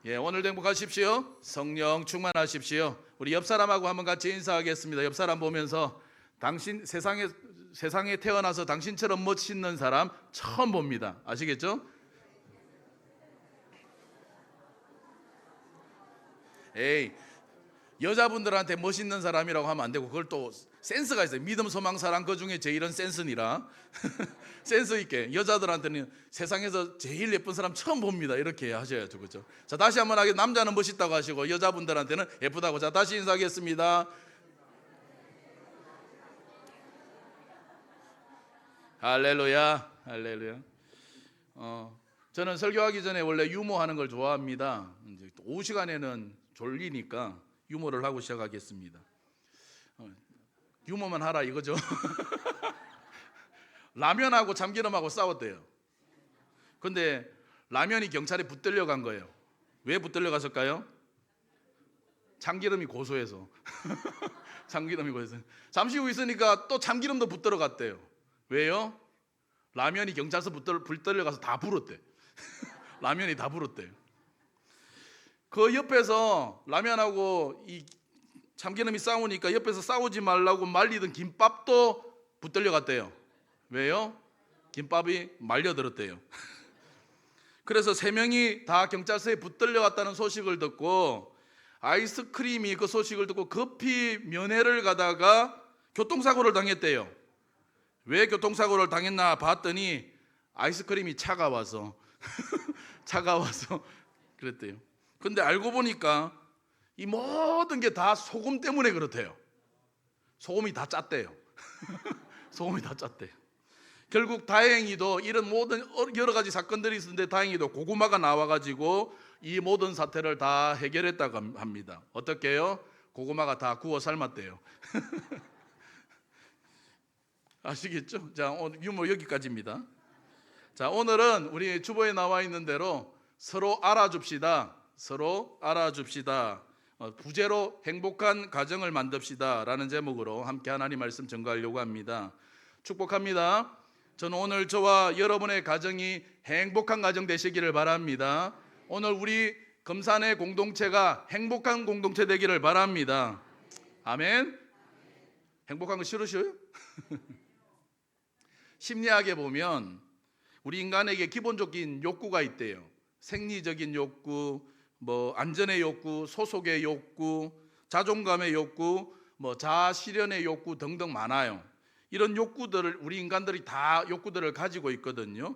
오늘도 행복하십시오. 성령 충만하십시오. 우리 옆 사람하고 한번 같이 인사하겠습니다. 옆 사람 보면서 당신 세상에 태어나서 당신처럼 멋있는 사람 처음 봅니다. 아시겠죠? 에이, 여자분들한테 멋있는 사람이라고 하면 안 되고 그걸 또 센스가 있어요. 믿음, 소망, 사랑 그 중에 제일은 센스니라 센스 있게 여자들한테는 세상에서 제일 예쁜 사람 처음 봅니다 이렇게 하셔야죠. 그렇죠? 자, 다시 한번 하게. 남자는 멋있다고 하시고 여자분들한테는 예쁘다고. 자, 다시 인사하겠습니다. 할렐루야, 할렐루야. 저는 설교하기 전에 원래 유머하는 걸 좋아합니다. 이제 오후 시간에는 졸리니까 유머를 하고 시작하겠습니다. 유머만 하라 이거죠. 라면하고 참기름하고 싸웠대요. 근데 라면이 경찰에 붙들려 간 거예요. 왜 붙들려 갔을까요? 참기름이 고소해서. 참기름이 고소해서. 잠시 후 있으니까 또 참기름도 붙들어 갔대요. 왜요? 라면이 경찰서 붙들려 가서 다 불었대. 라면이 다 불었대요. 그 옆에서 라면하고 이 참기름이 싸우니까 옆에서 싸우지 말라고 말리던 김밥도 붙들려 갔대요. 왜요? 김밥이 말려들었대요. 그래서 세 명이 다 경찰서에 붙들려 갔다는 소식을 듣고 아이스크림이 그 소식을 듣고 급히 면회를 가다가 교통사고를 당했대요. 왜 교통사고를 당했나 봤더니 아이스크림이 차가워서 그랬대요. 근데 알고 보니까 이 모든 게 다 소금 때문에 그렇대요. 소금이 다 짰대요. 소금이 다 짰대요. 결국 다행히도 이런 모든 여러 가지 사건들이 있었는데 다행히도 고구마가 나와가지고 이 모든 사태를 다 해결했다고 합니다. 어떻게 해요? 고구마가 다 구워 삶았대요. 아시겠죠? 자, 오늘 유머 여기까지입니다. 자, 오늘은 우리 주보에 나와 있는 대로 서로 알아줍시다. 서로 알아줍시다. 부제로 행복한 가정을 만듭시다 라는 제목으로 함께 하나님 말씀 전가하려고 합니다. 축복합니다. 저는 오늘 저와 여러분의 가정이 행복한 가정 되시기를 바랍니다. 오늘 우리 금산의 공동체가 행복한 공동체 되기를 바랍니다. 아멘. 행복한 거 싫으셔요? 심리학에 보면 우리 인간에게 기본적인 욕구가 있대요. 생리적인 욕구, 안전의 욕구, 소속의 욕구, 자존감의 욕구, 자아 실현의 욕구 등등 많아요. 이런 욕구들을 우리 인간들이 다 욕구들을 가지고 있거든요.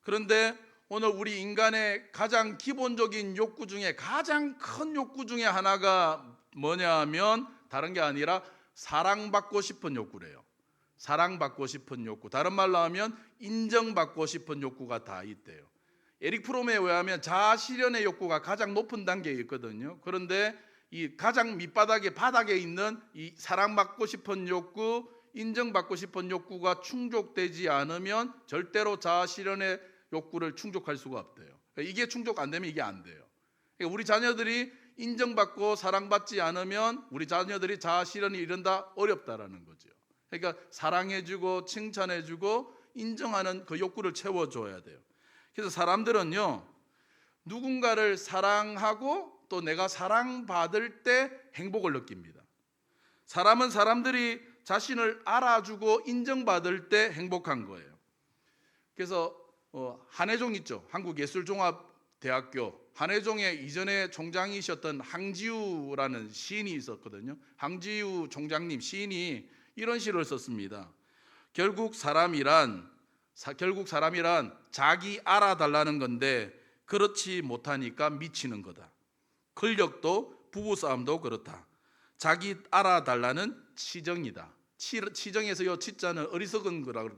그런데 오늘 우리 인간의 가장 기본적인 욕구 중에 가장 큰 욕구 중에 하나가 뭐냐 하면 다른 게 아니라 사랑받고 싶은 욕구래요. 사랑받고 싶은 욕구. 다른 말로 하면 인정받고 싶은 욕구가 다 있대요. 에릭 프롬에 의하면 자아 실현의 욕구가 가장 높은 단계에 있거든요. 그런데 이 가장 바닥에 있는 이 사랑받고 싶은 욕구, 인정받고 싶은 욕구가 충족되지 않으면 절대로 자아 실현의 욕구를 충족할 수가 없대요. 이게 충족 안 되면 이게 안 돼요. 우리 자녀들이 인정받고 사랑받지 않으면 우리 자녀들이 자아 실현이 이른다 어렵다라는 거죠. 그러니까 사랑해주고 칭찬해주고 인정하는 그 욕구를 채워줘야 돼요. 그래서 사람들은요, 누군가를 사랑하고 또 내가 사랑받을 때 행복을 느낍니다. 사람은 사람들이 자신을 알아주고 인정받을 때 행복한 거예요. 그래서 한혜종 있죠. 한국예술종합대학교 한혜종의 이전에 총장이셨던 항지우라는 시인이 있었거든요. 항지우 총장님 시인이 이런 시를 썼습니다. 결국 사람이란 자기 알아달라는 건데 그렇지 못하니까 미치는 거다. 근력도 부부싸움도 그렇다. 자기 알아달라는 치정이다. 치정에서 이 치자는 어리석은 거라는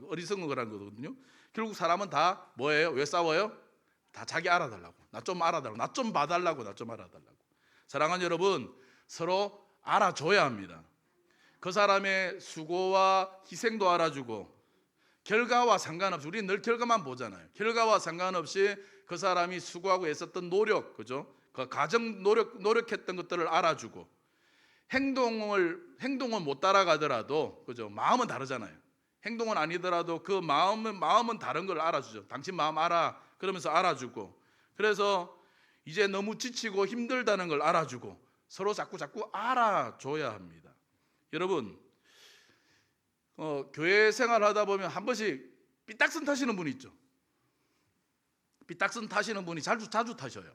거거든요. 결국 사람은 다 뭐예요? 왜 싸워요? 다 자기 알아달라고. 나 좀 알아달라고. 나 좀 봐달라고. 나 좀 알아달라고. 사랑하는 여러분, 서로 알아줘야 합니다. 그 사람의 수고와 희생도 알아주고 결과와 상관없이, 우리는 늘 결과만 보잖아요. 결과와 상관없이 그 사람이 수고하고 애썼던 노력, 그죠? 그 가정 노력했던 것들을 알아주고 행동은 못 따라가더라도, 그죠? 마음은 다르잖아요. 행동은 아니더라도 그 마음은 다른 걸 알아주죠. 당신 마음 알아. 그러면서 알아주고. 그래서 이제 너무 지치고 힘들다는 걸 알아주고 서로 자꾸 알아줘야 합니다. 여러분, 교회 생활하다 보면 한 번씩 삐딱선 타시는 분이 있죠. 삐딱선 타시는 분이 자주 타셔요.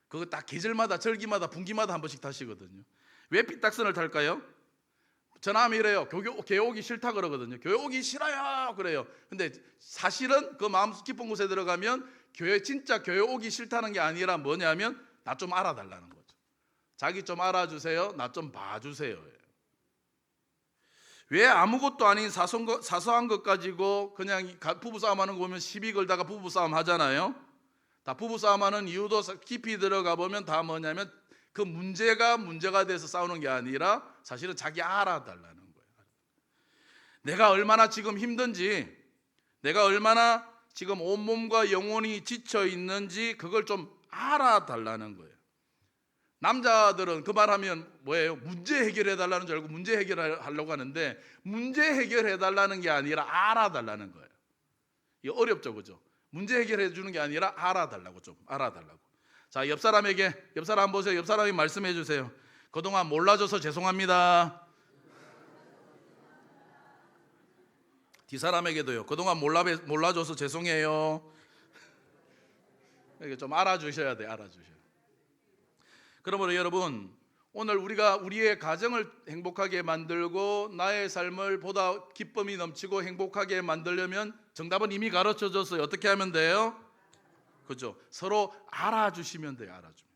그거 딱 계절마다 절기마다 분기마다 한 번씩 타시거든요. 왜 삐딱선을 탈까요? 전화하면 이래요. 교회 오기 싫다 그러거든요. 교회 오기 싫어요 그래요. 근데 사실은 그 마음 깊은 곳에 들어가면 진짜 교회 오기 싫다는 게 아니라 뭐냐면 나 좀 알아달라는 거죠. 자기 좀 알아주세요. 나 좀 봐주세요. 왜 아무것도 아닌 사소한 것 가지고 그냥 부부싸움하는 거 보면 시비 걸다가 부부싸움 하잖아요. 다 부부싸움하는 이유도 깊이 들어가 보면 다 뭐냐면 그 문제가 돼서 싸우는 게 아니라 사실은 자기 알아달라는 거예요. 내가 얼마나 지금 힘든지, 내가 얼마나 지금 온몸과 영혼이 지쳐 있는지 그걸 좀 알아달라는 거예요. 남자들은 그 말하면 뭐예요? 문제 해결해 달라는 줄 알고 문제 해결하려고 하는데 문제 해결해 달라는 게 아니라 알아달라는 거예요. 이거 어렵죠, 그죠? 문제 해결해 주는 게 아니라 알아달라고, 좀 알아달라고. 자, 옆 사람 보세요. 옆 사람이 말씀해 주세요. 그동안 몰라줘서 죄송합니다. 뒷사람에게도요. 그동안 몰라줘서 죄송해요. 이렇게 좀 알아주셔야 돼요. 알아주셔야. 그러므로 여러분, 오늘 우리가 우리의 가정을 행복하게 만들고 나의 삶을 보다 기쁨이 넘치고 행복하게 만들려면 정답은 이미 가르쳐줬어요. 어떻게 하면 돼요? 그죠? 서로 알아주시면 돼요. 알아주면.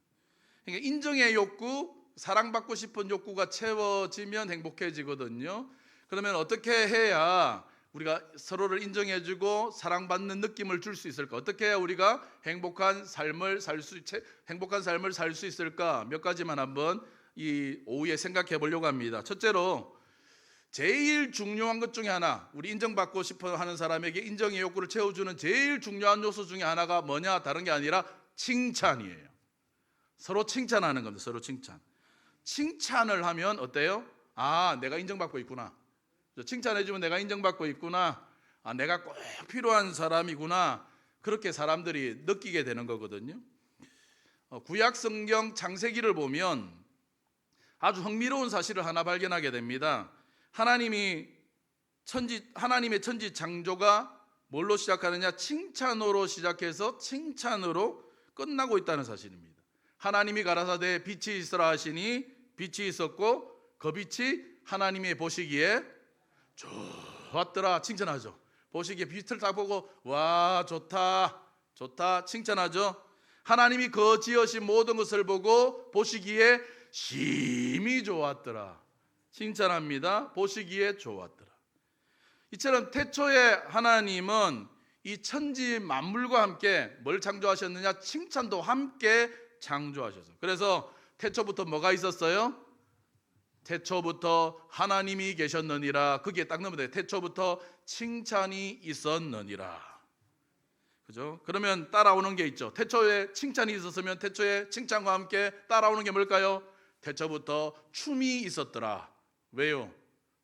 그러니까 인정의 욕구, 사랑받고 싶은 욕구가 채워지면 행복해지거든요. 그러면 어떻게 해야 우리가 서로를 인정해주고 사랑받는 느낌을 줄 수 있을까? 어떻게 해야 우리가 행복한 삶을 살 수 있을까? 몇 가지만 한번 이 오후에 생각해 보려고 합니다. 첫째로 제일 중요한 것 중에 하나, 우리 인정받고 싶어 하는 사람에게 인정의 욕구를 채워주는 제일 중요한 요소 중에 하나가 뭐냐? 다른 게 아니라 칭찬이에요. 서로 칭찬하는 겁니다. 서로 칭찬. 칭찬을 하면 어때요? 아, 내가 인정받고 있구나. 칭찬해주면 내가 인정받고 있구나. 아, 내가 꼭 필요한 사람이구나. 그렇게 사람들이 느끼게 되는 거거든요. 구약 성경 창세기를 보면 아주 흥미로운 사실을 하나 발견하게 됩니다. 하나님의 천지 창조가 뭘로 시작하느냐? 칭찬으로 시작해서 칭찬으로 끝나고 있다는 사실입니다. 하나님이 가라사대 빛이 있으라 하시니 빛이 있었고 그 빛이 하나님이 보시기에 좋았더라. 칭찬하죠. 보시기에 빛을 딱 보고 와, 좋다 칭찬하죠. 하나님이 그 지으신 모든 것을 보고 보시기에 심히 좋았더라. 칭찬합니다. 보시기에 좋았더라. 이처럼 태초에 하나님은 이 천지 만물과 함께 뭘 창조하셨느냐? 칭찬도 함께 창조하셔서. 그래서 태초부터 뭐가 있었어요? 태초부터 하나님이 계셨느니라. 거기에 딱 넣으면 돼요. 태초부터 칭찬이 있었느니라. 그죠? 그러면 따라오는 게 있죠. 태초에 칭찬이 있었으면 태초에 칭찬과 함께 따라오는 게 뭘까요? 태초부터 춤이 있었더라. 왜요?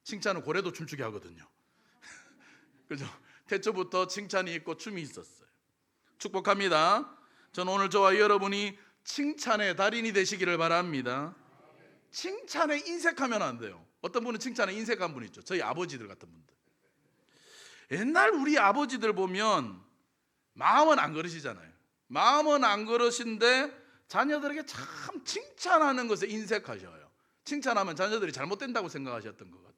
칭찬은 고래도 춤추게 하거든요. 그죠? 태초부터 칭찬이 있고 춤이 있었어요. 축복합니다. 저는 오늘 저와 여러분이 칭찬의 달인이 되시기를 바랍니다. 칭찬에 인색하면 안 돼요. 어떤 분은 칭찬에 인색한 분 있죠. 저희 아버지들 같은 분들. 옛날 우리 아버지들 보면 마음은 안 그러시잖아요. 마음은 안 그러신데 자녀들에게 참 칭찬하는 것에 인색하셔요. 칭찬하면 자녀들이 잘못된다고 생각하셨던 것 같아요.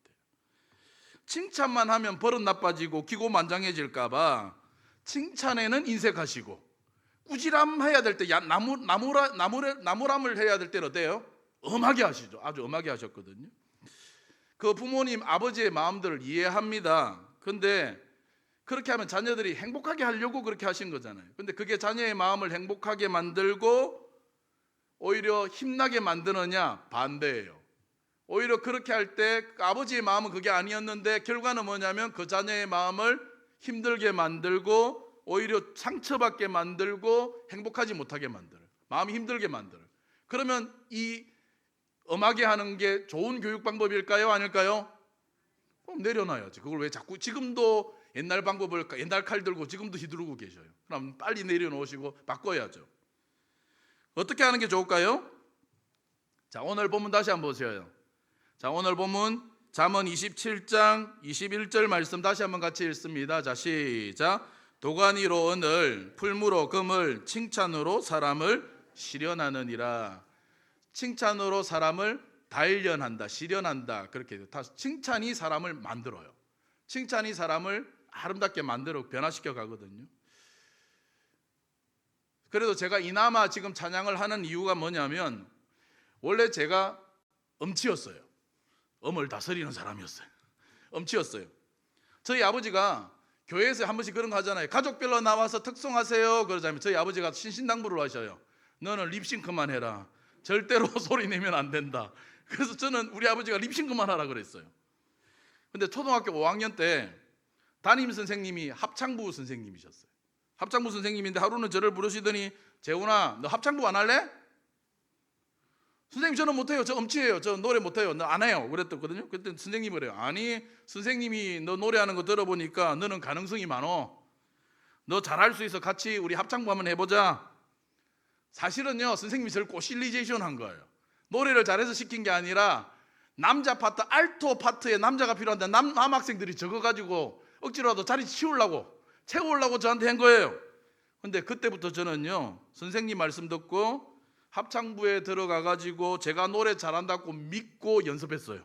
칭찬만 하면 버릇 나빠지고 기고만장해질까 봐 칭찬에는 인색하시고, 꾸지람해야 될 때 나무람을 해야 될 때는 어때요? 엄하게 하시죠. 아주 엄하게 하셨거든요. 그 부모님 아버지의 마음들을 이해합니다. 근데 그렇게 하면 자녀들이 행복하게 하려고 그렇게 하신 거잖아요. 근데 그게 자녀의 마음을 행복하게 만들고 오히려 힘나게 만드느냐? 반대예요. 오히려 그렇게 할 때 아버지의 마음은 그게 아니었는데 결과는 뭐냐면 그 자녀의 마음을 힘들게 만들고 오히려 상처받게 만들고 행복하지 못하게 만들어요. 마음이 힘들게 만들어요. 그러면 이 엄하게 하는 게 좋은 교육 방법일까요? 아닐까요? 그럼 내려놔야지. 그걸 왜 자꾸 지금도 옛날 칼 들고 지금도 휘두르고 계셔요. 그럼 빨리 내려놓으시고 바꿔야죠. 어떻게 하는 게 좋을까요? 자, 오늘 본문 다시 한번 보세요. 자, 오늘 본문 잠언 27장 21절 말씀 다시 한번 같이 읽습니다. 자, 시작. 도가니로 은을, 풀무로 금을, 칭찬으로 사람을 실현하느니라. 칭찬으로 사람을 단련한다, 실현한다. 그렇게 다 칭찬이 사람을 만들어요. 칭찬이 사람을 아름답게 만들어 변화시켜 가거든요. 그래도 제가 이나마 지금 찬양을 하는 이유가 뭐냐면, 원래 제가 엄치였어요. 엄을 다스리는 사람이었어요. 엄치였어요. 저희 아버지가 교회에서 한 번씩 그런 거 하잖아요. 가족별로 나와서 특송하세요 그러자면 저희 아버지가 신신당부를 하셔요. 너는 립싱크만 해라. 절대로 소리 내면 안 된다. 그래서 저는 우리 아버지가 립싱크만 하라 그랬어요. 근데 초등학교 5학년 때 담임 선생님이 합창부 선생님이셨어요. 합창부 선생님인데 하루는 저를 부르시더니, 재훈아, 너 합창부 안 할래? 선생님, 저는 못해요. 저 엄치예요. 저 노래 못해요. 너 안 해요. 그랬거든요. 그때 선생님이 그래요. 아니, 선생님이 너 노래하는 거 들어보니까 너는 가능성이 많어. 너 잘할 수 있어. 같이 우리 합창부 한번 해보자. 사실은요, 선생님이 저를 꼬실리제이션 한 거예요. 노래를 잘해서 시킨 게 아니라 남자 파트, 알토 파트에 남자가 필요한데 남학생들이 적어가지고 억지로라도 자리 채우려고 저한테 한 거예요. 근데 그때부터 저는요, 선생님 말씀 듣고 합창부에 들어가가지고 제가 노래 잘한다고 믿고 연습했어요.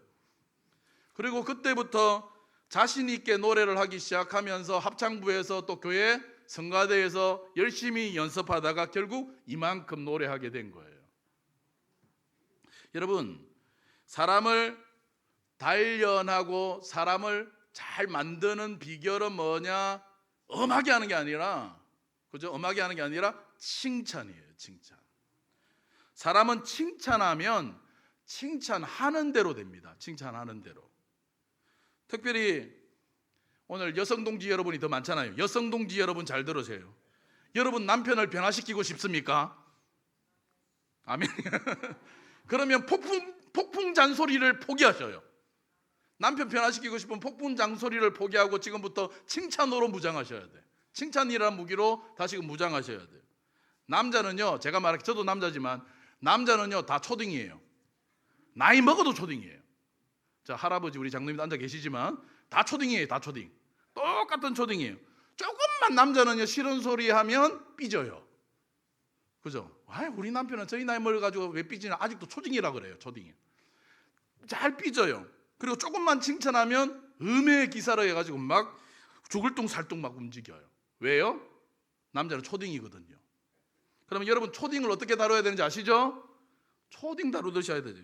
그리고 그때부터 자신 있게 노래를 하기 시작하면서 합창부에서 또 교회 성가대에서 열심히 연습하다가 결국 이만큼 노래하게 된 거예요. 여러분, 사람을 단련하고 사람을 잘 만드는 비결은 뭐냐? 엄하게 하는 게 아니라, 그죠? 엄하게 하는 게 아니라 칭찬이에요. 칭찬. 사람은 칭찬하면 칭찬하는 대로 됩니다. 칭찬하는 대로. 특별히 오늘 여성 동지 여러분이 더 많잖아요. 여성 동지 여러분 잘 들으세요. 여러분 남편을 변화시키고 싶습니까? 아멘. 그러면 폭풍 잔소리를 포기하셔요. 남편 변화시키고 싶으면 폭풍 잔소리를 포기하고 지금부터 칭찬으로 무장하셔야 돼요. 칭찬이라는 무기로 다시금 무장하셔야 돼요. 남자는요, 제가 말할게, 저도 남자지만 남자는요 다 초딩이에요. 나이 먹어도 초딩이에요. 자, 할아버지 우리 장로님도 앉아 계시지만 다 초딩이에요. 다 초딩. 똑같은 초딩이에요. 조금만 남자는요 싫은 소리 하면 삐져요. 그죠? 우리 남편은 저희 나이 먹어가지고 왜 삐지나, 아직도 초딩이라 그래요. 초딩이 잘 삐져요. 그리고 조금만 칭찬하면 음의 기사로 해가지고 막 죽을 둥 살 둥 막 움직여요. 왜요? 남자는 초딩이거든요. 그러면 여러분 초딩을 어떻게 다뤄야 되는지 아시죠? 초딩 다루듯이 해야 되죠.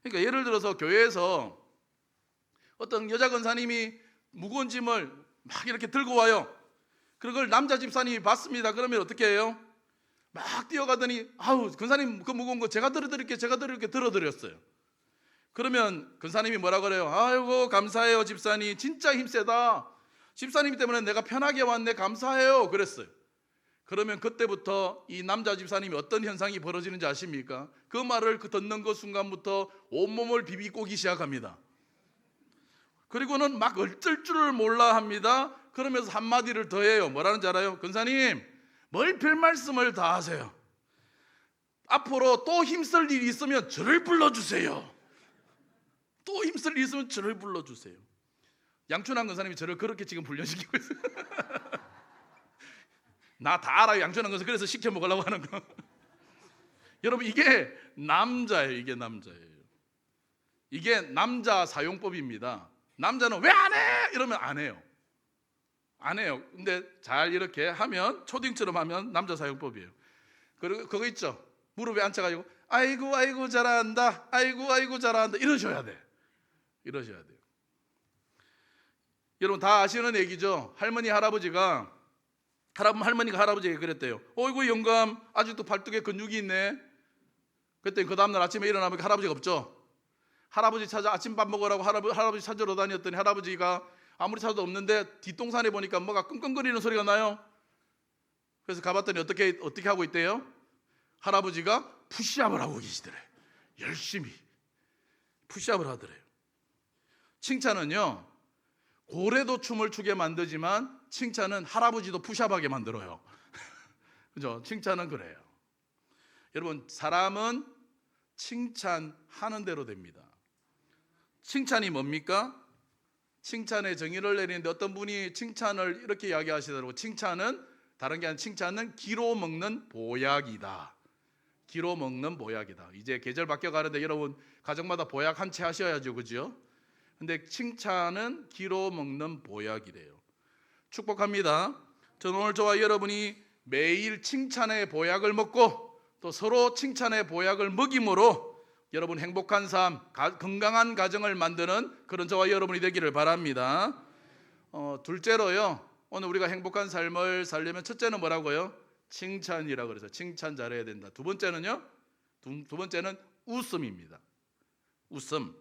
그러니까 예를 들어서 교회에서 어떤 여자 권사님이 무거운 짐을 막 이렇게 들고 와요. 그걸 남자 집사님이 봤습니다. 그러면 어떻게 해요? 막 뛰어가더니, 아우 권사님 그 무거운 거 제가 들어드릴게 들어드렸어요. 그러면 권사님이 뭐라 그래요? 아이고 감사해요 집사님, 진짜 힘세다. 집사님 때문에 내가 편하게 왔네, 감사해요 그랬어요. 그러면 그때부터 이 남자 집사님이 어떤 현상이 벌어지는지 아십니까? 그 말을 듣는 그 순간부터 온몸을 비비꼬기 시작합니다. 그리고는 막 어쩔 줄을 몰라 합니다. 그러면서 한마디를 더 해요. 뭐라는지 알아요? 권사님, 뭘 별 말씀을 다 하세요. 앞으로 또 힘쓸 일이 있으면 저를 불러주세요. 또 힘쓸 일이 있으면 저를 불러주세요. 양춘환 권사님이 저를 그렇게 지금 훈련시키고 있어요. 나 다 알아요. 양춘환 권사. 그래서 시켜 먹으려고 하는 거. 여러분 이게 남자예요. 이게 남자예요. 이게 남자 사용법입니다. 남자는 왜 안 해? 이러면 안 해요. 안 해요. 근데 잘 이렇게 하면, 초딩처럼 하면 남자 사용법이에요. 그리고 그거 있죠. 무릎에 앉혀가지고 아이고 잘한다, 아이고 잘한다 이러셔야 돼. 이러셔야 돼요. 여러분 다 아시는 얘기죠. 할머니가 할아버지에게 그랬대요. 어이구 영감, 아직도 발등에 근육이 있네. 그때 그 다음날 아침에 일어나면 할아버지가 없죠. 할아버지 찾아 아침밥 먹으라고 할아버지 찾으러 다녔더니 할아버지가 아무리 찾아도 없는데 뒷동산에 보니까 뭐가 끙끙거리는 소리가 나요. 그래서 가봤더니 어떻게 하고 있대요? 할아버지가 푸시업을 하고 계시더래. 열심히 푸시업을 하더래요. 칭찬은요, 고래도 춤을 추게 만들지만 칭찬은 할아버지도 푸시업하게 만들어요. 그죠? 칭찬은 그래요. 여러분, 사람은 칭찬하는 대로 됩니다. 칭찬이 뭡니까? 칭찬의 정의를 내리는데 어떤 분이 칭찬을 이렇게 이야기하시더라고요. 칭찬은 다른 게 아니라 칭찬은 기로 먹는 보약이다. 기로 먹는 보약이다. 이제 계절 바뀌어가는데 여러분 가정마다 보약 한 채 하셔야죠, 그죠? 근데 칭찬은 기로 먹는 보약이래요. 축복합니다. 저는 오늘 저와 여러분이 매일 칭찬의 보약을 먹고 또 서로 칭찬의 보약을 먹임으로 여러분 행복한 삶, 건강한 가정을 만드는 그런 저와 여러분이 되기를 바랍니다. 둘째로요, 오늘 우리가 행복한 삶을 살려면 첫째는 뭐라고요? 칭찬이라고 그래서 칭찬 잘해야 된다. 두 번째는요, 두 번째는 웃음입니다. 웃음.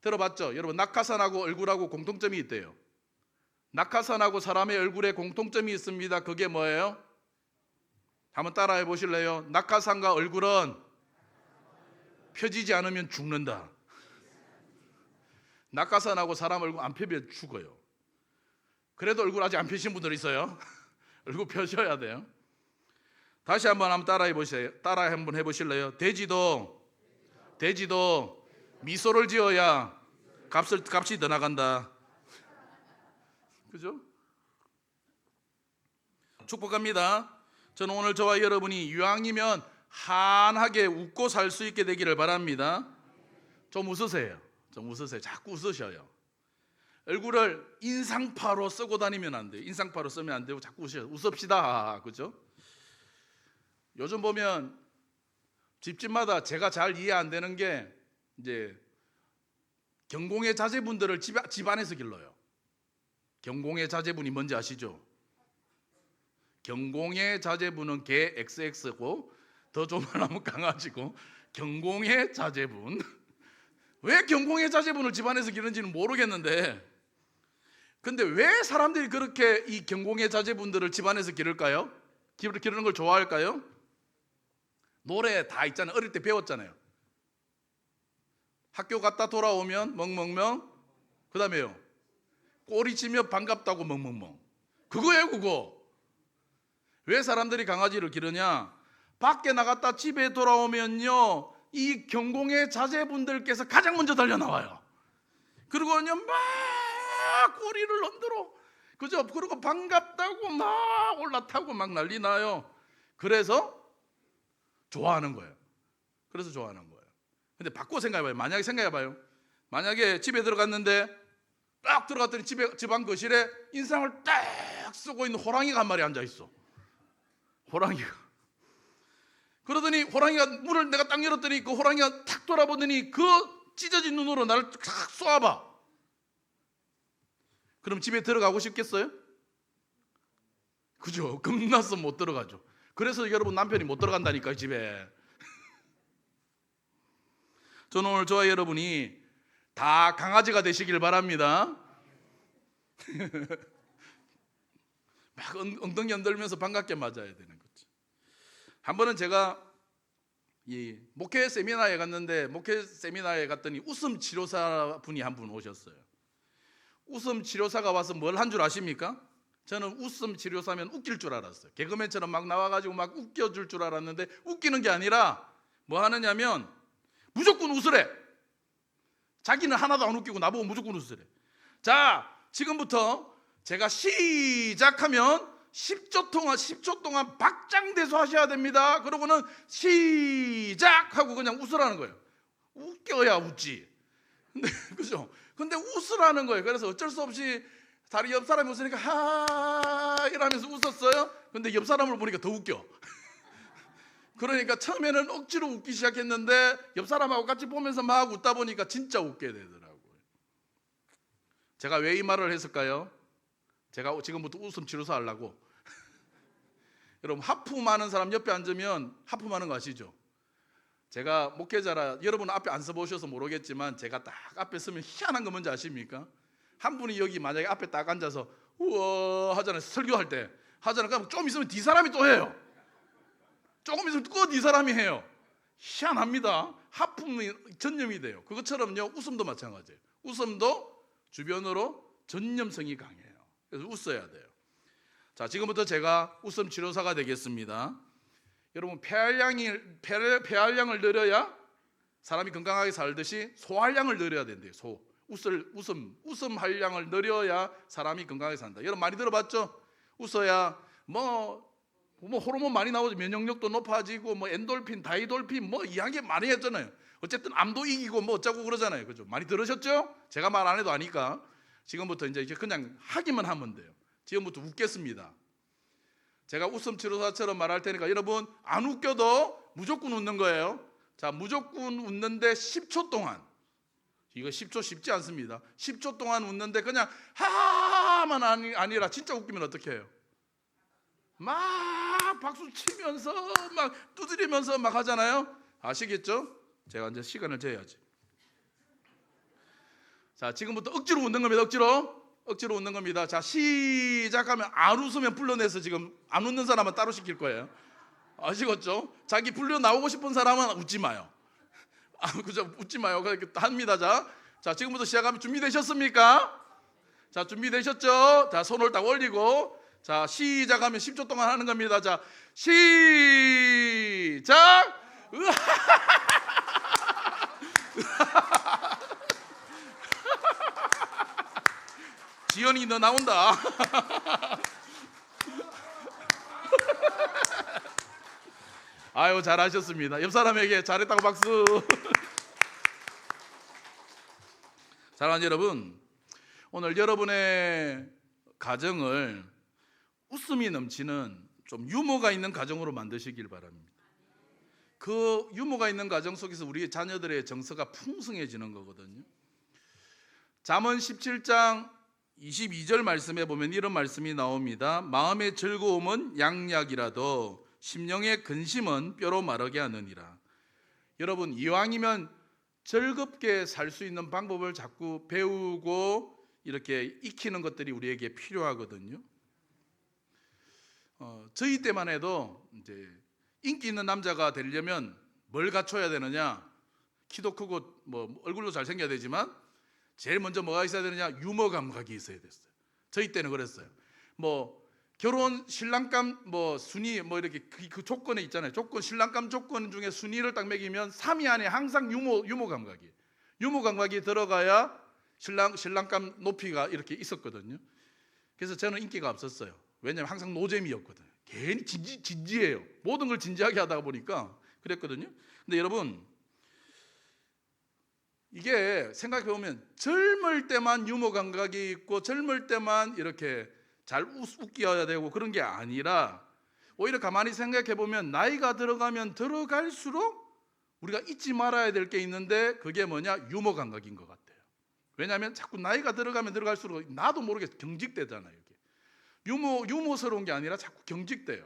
들어봤죠? 여러분, 낙하산하고 얼굴하고 공통점이 있대요. 낙하산하고 사람의 얼굴에 공통점이 있습니다. 그게 뭐예요? 한번 따라해 보실래요? 낙하산과 얼굴은 펴지지 않으면 죽는다. 낙하산하고 사람 얼굴 안 펴면 죽어요. 그래도 얼굴 아직 안 펴신 분들 있어요. 얼굴 펴셔야 돼요. 다시 한번 따라해 보세요. 따라 한번 해보실래요? 돼지도 미소를 지어야 값이 더 나간다. 그죠? 축복합니다. 저는 오늘 저와 여러분이 이왕이면 환하게 웃고 살 수 있게 되기를 바랍니다. 좀 웃으세요. 자꾸 웃으셔요. 얼굴을 인상파로 쓰고 다니면 안 돼요. 인상파로 쓰면 안 되고 자꾸 웃으셔요. 웃읍시다. 그죠? 요즘 보면 집집마다 제가 잘 이해 안 되는 게 이제 경공의 자제분들을 집안에서 길러요. 경공의 자제분이 뭔지 아시죠? 경공의 자제분은 개 XX고 더 좋은 말 하면 강아지고, 경공의 자제분. 왜 경공의 자제분을 집안에서 기르는지는 모르겠는데, 근데 왜 사람들이 그렇게 이 경공의 자제분들을 집안에서 기를까요? 기르는 걸 좋아할까요? 노래 다 있잖아요. 어릴 때 배웠잖아요. 학교 갔다 돌아오면 멍멍멍, 그 다음에요 꼬리치며 반갑다고 멍멍멍. 그거예요, 그거. 왜 사람들이 강아지를 기르냐? 밖에 나갔다 집에 돌아오면요, 이 경공의 자제분들께서 가장 먼저 달려나와요. 그리고요 막 꼬리를 흔들어, 그죠? 그리고 반갑다고 막 올라타고 막 난리 나요. 그래서 좋아하는 거예요. 근데 바꿔 생각해봐요. 만약에 생각해봐요. 만약에 집에 들어갔는데 딱 들어갔더니 집안 거실에 인상을 딱 쓰고 있는 호랑이가 한 마리 앉아있어. 호랑이가. 그러더니 호랑이가 문을 내가 딱 열었더니 그 호랑이가 탁 돌아보더니 그 찢어진 눈으로 나를 탁 쏘아봐. 그럼 집에 들어가고 싶겠어요? 그죠? 겁나서 못 들어가죠. 그래서 여러분 남편이 못 들어간다니까요, 집에. 저는 오늘 저와 여러분이 다 강아지가 되시길 바랍니다. 막 엉덩이 흔들면서 반갑게 맞아야 되는 거죠. 한 번은 제가 이 목회 세미나에 갔는데, 목회 세미나에 갔더니 웃음 치료사 분이 한 분 오셨어요. 웃음 치료사가 와서 뭘 한 줄 아십니까? 저는 웃음 치료사면 웃길 줄 알았어요. 개그맨처럼 막 나와가지고 막 웃겨줄 줄 알았는데 웃기는 게 아니라 뭐 하느냐면 무조건 웃으래. 자기는 하나도 안 웃기고 나보고 무조건 웃으래. 자, 지금부터 제가 시작하면 10초 동안 박장대소 하셔야 됩니다. 그러고는 시작하고 그냥 웃으라는 거예요. 웃겨야 웃지. 근데 그죠? 근데 웃으라는 거예요. 그래서 어쩔 수 없이 다리 옆 사람이 웃으니까 하 이러면서 웃었어요. 근데 옆 사람을 보니까 더 웃겨. 그러니까 처음에는 억지로 웃기 시작했는데 옆 사람하고 같이 보면서 막 웃다 보니까 진짜 웃게 되더라고요. 제가 왜 이 말을 했을까요? 제가 지금부터 웃음 치료사 하려고. 여러분, 하품하는 사람 옆에 앉으면 하품하는 거 아시죠? 제가 목회자라 여러분 앞에 안 서보셔서 모르겠지만 제가 딱 앞에 서면 희한한 거 뭔지 아십니까? 한 분이 여기 만약에 앞에 딱 앉아서 우와 하잖아요. 설교할 때 하잖아요. 그럼 좀 있으면 뒤 사람이 또 해요. 조금 있으면 또 뒤 사람이 해요. 희한합니다. 하품이 전염이 돼요. 그것처럼요 웃음도 마찬가지예요. 웃음도 주변으로 전염성이 강해요. 그래서 웃어야 돼요. 자, 지금부터 제가 웃음 치료사가 되겠습니다. 여러분 폐활량을 늘려야 사람이 건강하게 살듯이 소활량을 늘려야 된대요. 웃음 활량을 늘려야 사람이 건강하게 산다. 여러분 많이 들어봤죠? 웃어야 뭐 호르몬 많이 나오죠. 면역력도 높아지고 뭐 엔돌핀, 다이돌핀 뭐 이야기 많이 했잖아요. 어쨌든 암도 이기고 뭐 어쩌고 그러잖아요. 그죠? 많이 들으셨죠? 제가 말 안 해도 아니까 지금부터 이제 그냥 하기만 하면 돼요. 지금부터 웃겠습니다. 제가 웃음 치료사처럼 말할 테니까 여러분 안 웃겨도 무조건 웃는 거예요. 자, 무조건 웃는데 10초 동안, 이거 10초 쉽지 않습니다. 10초 동안 웃는데 그냥 하만 아니라 진짜 웃기면 어떻게 해요? 막 박수 치면서 막 두드리면서 막 하잖아요. 아시겠죠? 제가 이제 시간을 재야지. 자, 지금부터 억지로 웃는 겁니다. 억지로 웃는 겁니다. 자, 시작하면 안 웃으면 불러내서 지금 안 웃는 사람은 따로 시킬 거예요. 아시겠죠? 자기 불려 나오고 싶은 사람은 웃지 마요. 그죠? 웃지 마요. 그렇게 합니다. 자, 지금부터 시작하면 준비되셨습니까? 자, 준비되셨죠? 자, 손을 딱 올리고 자, 시작하면 10초 동안 하는 겁니다. 자, 시작! 지연이 너 나온다. 아유, 잘하셨습니다. 옆 사람에게 잘했다고 박수. 사랑하는 여러분, 오늘 여러분의 가정을 웃음이 넘치는 좀 유머가 있는 가정으로 만드시길 바랍니다. 그 유머가 있는 가정 속에서 우리 자녀들의 정서가 풍성해지는 거거든요. 잠언 17장 22절 말씀에 보면 이런 말씀이 나옵니다. 마음의 즐거움은 양약이라도 심령의 근심은 뼈로 마르게 하느니라. 여러분, 이왕이면 즐겁게 살 수 있는 방법을 자꾸 배우고 이렇게 익히는 것들이 우리에게 필요하거든요. 저희 때만 해도 이제 인기 있는 남자가 되려면 뭘 갖춰야 되느냐? 키도 크고 뭐 얼굴도 잘생겨야 되지만 제일 먼저 뭐가 있어야 되느냐? 유머 감각이 있어야 됐어요. 저희 때는 그랬어요. 뭐 결혼 신랑감 뭐 순위 뭐 이렇게 그 조건에 있잖아요. 신랑감 조건 중에 순위를 딱 매기면 3위 안에 항상 유머 감각이 들어가야 신랑감 높이가 이렇게 있었거든요. 그래서 저는 인기가 없었어요. 왜냐하면 항상 노잼이었거든요. 괜히 진지해요. 모든 걸 진지하게 하다 보니까 그랬거든요. 근데 여러분, 이게 생각해보면 젊을 때만 유머 감각이 있고 젊을 때만 이렇게 잘 웃겨야 되고 그런 게 아니라 오히려 가만히 생각해보면 나이가 들어가면 들어갈수록 우리가 잊지 말아야 될 게 있는데 그게 뭐냐? 유머 감각인 것 같아요. 왜냐하면 자꾸 나이가 들어가면 들어갈수록 나도 모르게 경직되잖아요. 이게. 유머스러운 게 아니라 자꾸 경직돼요.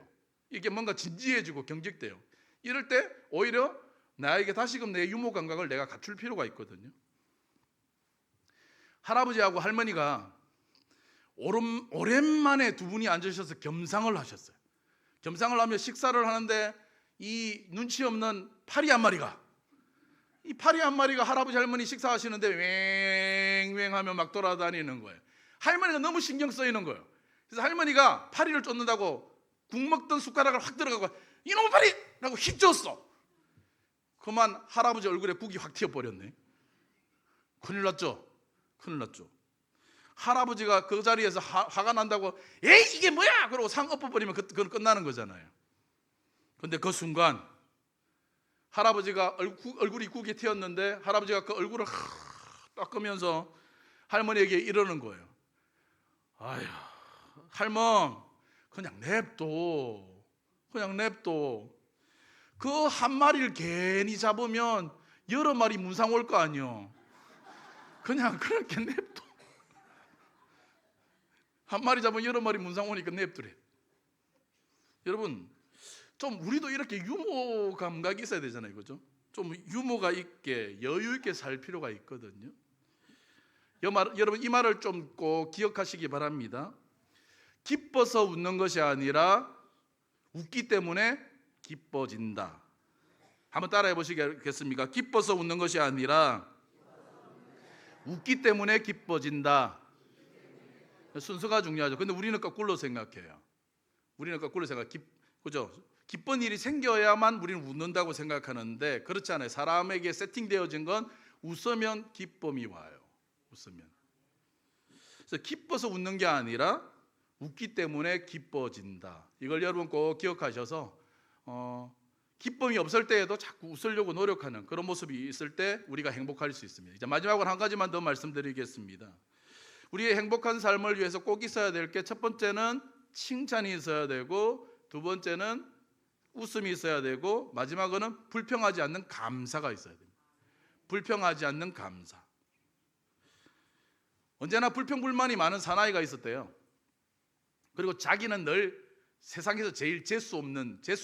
이게 뭔가 진지해지고 경직돼요. 이럴 때 오히려 나에게 다시금 내 유머 감각을 내가 갖출 필요가 있거든요. 할아버지하고 할머니가 오랜만에 두 분이 앉으셔서 겸상을 하셨어요. 겸상을 하며 식사를 하는데 이 눈치 없는 파리 한 마리가 할아버지 할머니 식사하시는데 왱왱 하며 막 돌아다니는 거예요. 할머니가 너무 신경 쓰이는 거예요. 그래서 할머니가 파리를 쫓는다고 국 먹던 숟가락을 확 들어가고 이놈의 파리! 라고 휙 줬어. 그만 할아버지 얼굴에 국이 확 튀어버렸네. 큰일 났죠. 할아버지가 그 자리에서 화가 난다고 에이 이게 뭐야! 그러고 상 엎어버리면 그건 끝나는 거잖아요. 근데 그 순간 할아버지가 얼굴이 국에 튀었는데 할아버지가 그 얼굴을 닦으면서 할머니에게 이러는 거예요. 아휴, 할멈 그냥 냅둬. 그 한 마리를 괜히 잡으면 여러 마리 문상 올 거 아니요. 그냥 그렇게 냅둬. 한 마리 잡으면 여러 마리 문상 오니까 냅두래. 여러분, 좀 우리도 이렇게 유머 감각이 있어야 되잖아요, 그죠? 좀 유머가 있게 여유 있게 살 필요가 있거든요. 여러분 이 말을 좀 꼭 기억하시기 바랍니다. 기뻐서 웃는 것이 아니라 웃기 때문에 기뻐진다. 한번 따라해 보시겠습니까? 기뻐서 웃는 것이 아니라 웃기 때문에 기뻐진다. 순서가 중요하죠. 근데 우리는 거꾸로 생각해요. 그죠? 기쁜 일이 생겨야만 우리는 웃는다고 생각하는데 그렇지 않아요. 사람에게 세팅되어진 건 웃으면 기쁨이 와요. 웃으면. 그래서 기뻐서 웃는 게 아니라 웃기 때문에 기뻐진다. 이걸 여러분 꼭 기억하셔서 기쁨이 없을 때에도 자꾸 웃으려고 노력하는 그런 모습이 있을 때 우리가 행복할 수 있습니다. 이제 마지막으로 한 가지만 더 말씀드리겠습니다. 우리의 행복한 삶을 위해서 꼭 있어야 될 게 첫 번째는 칭찬이 있어야 되고 두 번째는 웃음이 있어야 되고 마지막으로는 불평하지 않는 감사가 있어야 됩니다. 불평하지 않는 감사. 언제나 불평불만이 많은 사나이가 있었대요. 그리고 자기는 늘 세상에서 제일 재수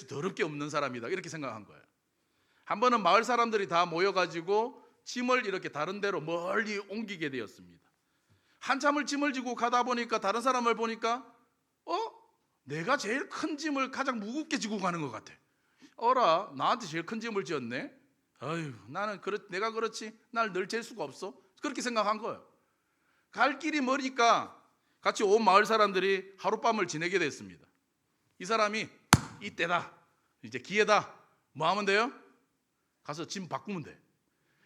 더럽게 없는 사람이다 이렇게 생각한 거예요. 한 번은 마을 사람들이 다 모여가지고 짐을 이렇게 다른 데로 멀리 옮기게 되었습니다. 한참을 짐을 지고 가다 보니까 다른 사람을 보니까 내가 제일 큰 짐을 가장 무겁게 지고 가는 것 같아. 어라, 나한테 제일 큰 짐을 지었네. 아유, 내가 그렇지. 날 늘 잴 수가 없어. 그렇게 생각한 거예요. 갈 길이 머니까 같이 온 마을 사람들이 하룻밤을 지내게 됐습니다. 이 사람이 이때다, 이제 기회다. 뭐 하면 돼요? 가서 짐 바꾸면 돼.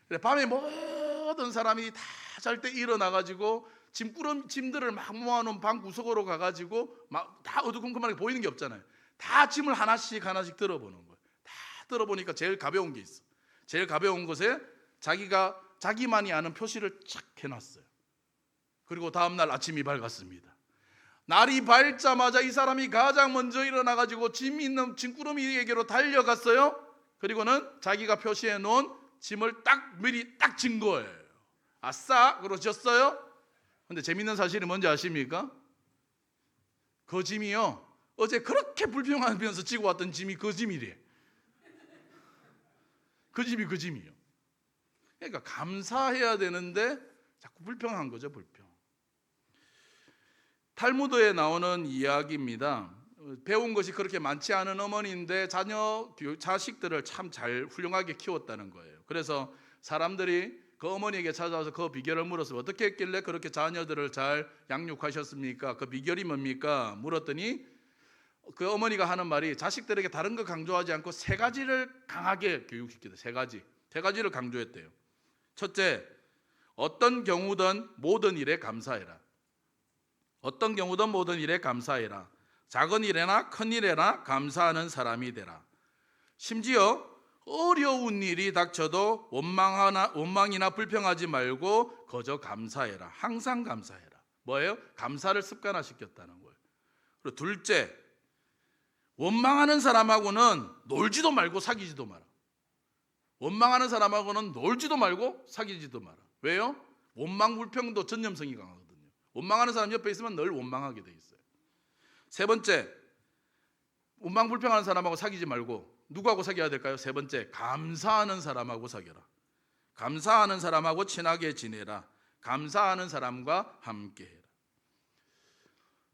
그래, 밤에 모든 사람이 다 잘 때 일어나가지고 짐들을 막 모아놓은 방 구석으로 가가지고 막 다 어두컴컴하게 보이는 게 없잖아요. 다 짐을 하나씩 들어보는 거예요. 다 들어보니까 제일 가벼운 게 있어. 제일 가벼운 것에 자기만이 아는 표시를 착 해놨어요. 그리고 다음날 아침이 밝았습니다. 날이 밝자마자 이 사람이 가장 먼저 일어나가지고 짐 있는 짐꾸러미에게로 달려갔어요. 그리고는 자기가 표시해 놓은 짐을 미리 딱 진 거예요. 아싸, 그러셨어요? 근데 재밌는 사실이 뭔지 아십니까? 그 짐이요, 어제 그렇게 불평하면서 지고 왔던 짐이 그 짐이래. 그 짐이요. 그러니까 감사해야 되는데 자꾸 불평한 거죠, 불평. 탈무드에 나오는 이야기입니다. 배운 것이 그렇게 많지 않은 어머니인데 자식들을 참 잘 훌륭하게 키웠다는 거예요. 그래서 사람들이 그 어머니에게 찾아와서 그 비결을 물었어요. 어떻게 했길래 그렇게 자녀들을 잘 양육하셨습니까? 그 비결이 뭡니까? 물었더니 그 어머니가 하는 말이 자식들에게 다른 거 강조하지 않고 세 가지를 강하게 교육시키다. 세 가지를 강조했대요. 첫째, 어떤 경우든 모든 일에 감사해라. 어떤 경우든 모든 일에 감사해라. 작은 일에나 큰 일에나 감사하는 사람이 되라. 심지어 어려운 일이 닥쳐도 원망이나 불평하지 말고 거저 감사해라. 항상 감사해라. 뭐예요? 감사를 습관화시켰다는 거예요. 그리고 둘째, 원망하는 사람하고는 놀지도 말고 사귀지도 마라. 원망하는 사람하고는 놀지도 말고 사귀지도 마라. 왜요? 원망 불평도 전염성이 강하거든요. 원망하는 사람 옆에 있으면 늘 원망하게 돼 있어요. 세 번째, 원망 불평하는 사람하고 사귀지 말고 누구하고 사귀어야 될까요? 세 번째, 감사하는 사람하고 사귀어라. 감사하는 사람하고 친하게 지내라. 감사하는 사람과 함께해라.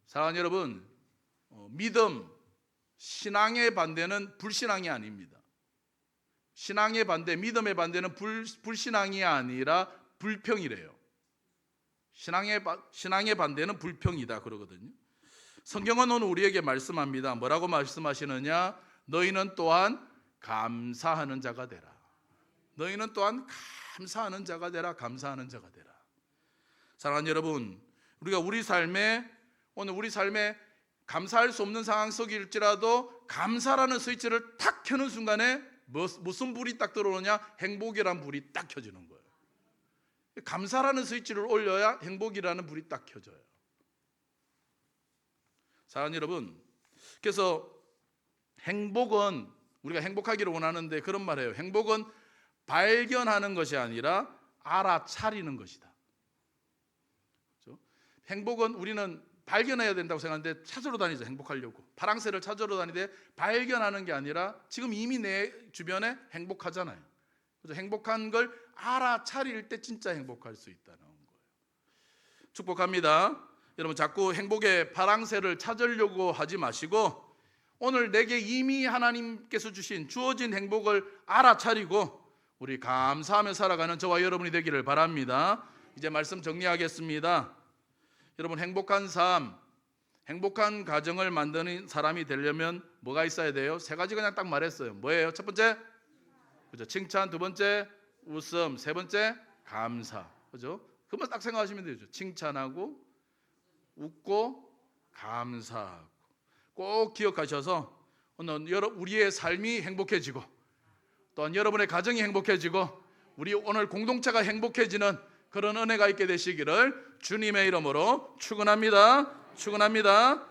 사랑하는 여러분, 믿음, 신앙의 반대는 불신앙이 아닙니다. 신앙의 반대, 믿음의 반대는 불신앙이 아니라 불평이래요. 신앙의 반대는 불평이다 그러거든요. 성경은 오늘 우리에게 말씀합니다. 뭐라고 말씀하시느냐? 너희는 또한 감사하는 자가 되라. 너희는 또한 감사하는 자가 되라. 감사하는 자가 되라. 사랑하는 여러분, 우리가 우리 삶에 감사할 수 없는 상황 속일지라도 감사라는 스위치를 탁 켜는 순간에 무슨 불이 딱 들어오느냐? 행복이라는 불이 딱 켜지는 거예요. 감사라는 스위치를 올려야 행복이라는 불이 딱 켜져요. 사랑하는 여러분, 그래서 행복은 우리가 행복하기를 원하는데 그런 말이에요. 행복은 발견하는 것이 아니라 알아차리는 것이다. 그렇죠? 행복은 우리는 발견해야 된다고 생각하는데 찾으러 다니죠. 행복하려고 파랑새를 찾으러 다니는데 발견하는 게 아니라 지금 이미 내 주변에 행복하잖아요. 그래서 행복한 걸 알아차릴 때 진짜 행복할 수 있다는 거예요. 축복합니다. 여러분, 자꾸 행복의 파랑새를 찾으려고 하지 마시고 오늘 내게 이미 하나님께서 주어진 행복을 알아차리고 우리 감사하며 살아가는 저와 여러분이 되기를 바랍니다. 이제 말씀 정리하겠습니다. 여러분, 행복한 삶, 행복한 가정을 만드는 사람이 되려면 뭐가 있어야 돼요? 세 가지 그냥 딱 말했어요. 뭐예요? 첫 번째, 그죠? 칭찬. 두 번째, 웃음. 세 번째, 감사. 그죠? 그만 딱 생각하시면 되죠. 칭찬하고, 웃고, 감사하고. 꼭 기억하셔서 오늘 우리의 삶이 행복해지고, 또한 여러분의 가정이 행복해지고, 우리 오늘 공동체가 행복해지는 그런 은혜가 있게 되시기를 주님의 이름으로 축원합니다. 축원합니다.